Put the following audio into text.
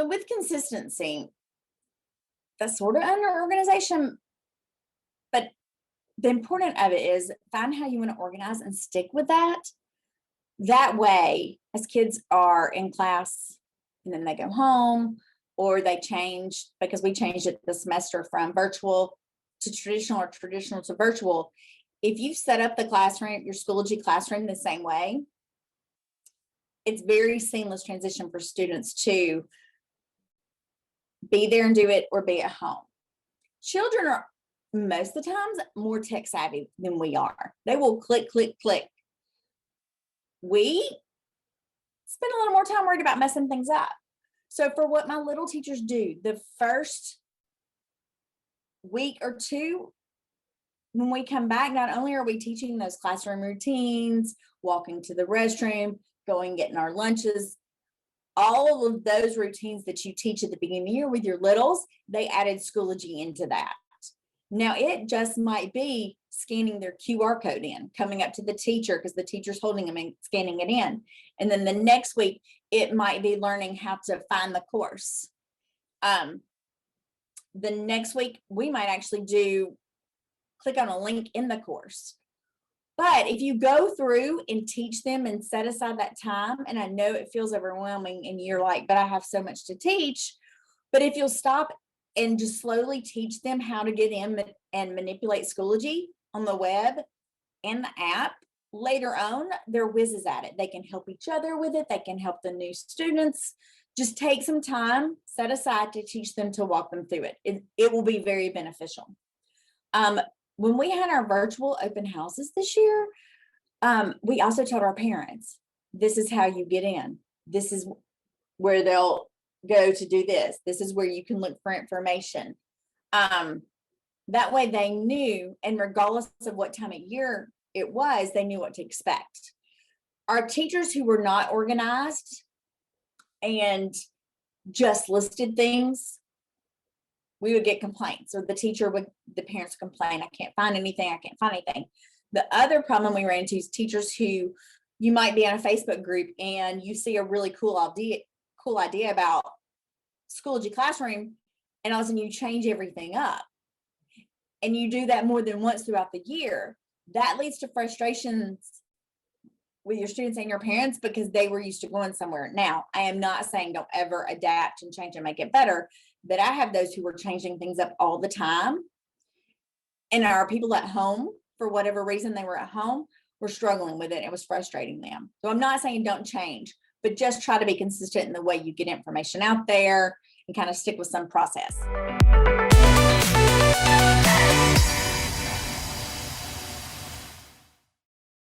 So with consistency, that's sort of under organization, but the important of it is find how you want to organize and stick with that. That way, as kids are in class and then they go home, or they change, because we changed it this semester from virtual to traditional or traditional to virtual. If you set up the classroom, your Schoology classroom the same way, it's very seamless transition for students to be there and do it or be at home. Children are most of the times more tech savvy than we are. They will click, click, click. We spend a little more time worried about messing things up. So for what my little teachers do, the first week or two, when we come back, not only are we teaching those classroom routines, walking to the restroom, going, getting our lunches, all of those routines that you teach at the beginning of the year with your littles, they added Schoology into that. Now it just might be scanning their QR code in, coming up to the teacher because the teacher's holding them and scanning it in. And then the next week, it might be learning how to find the course. The next week, we might actually click on a link in the course. But if you go through and teach them and set aside that time, and I know it feels overwhelming and you're like, but I have so much to teach. But if you'll stop and just slowly teach them how to get in and manipulate Schoology on the web and the app, later on, they're whizzes at it. They can help each other with it. They can help the new students. Just take some time, set aside to teach them, to walk them through it. It will be very beneficial. When we had our virtual open houses this year, we also told our parents, this is how you get in. This is where they'll go to do this. This is where you can look for information. That way they knew, and regardless of what time of year it was, they knew what to expect. Our teachers who were not organized and just listed things, we would get complaints, or the parents would complain, I can't find anything. The other problem we ran into is teachers who, you might be in a Facebook group and you see a really cool idea about Schoology classroom, and all of a sudden you change everything up. And you do that more than once throughout the year. That leads to frustrations with your students and your parents because they were used to going somewhere. Now, I am not saying don't ever adapt and change and make it better, but I have those who were changing things up all the time. And our people at home, for whatever reason they were at home, were struggling with it. It was frustrating them. So I'm not saying don't change, but just try to be consistent in the way you get information out there and kind of stick with some process.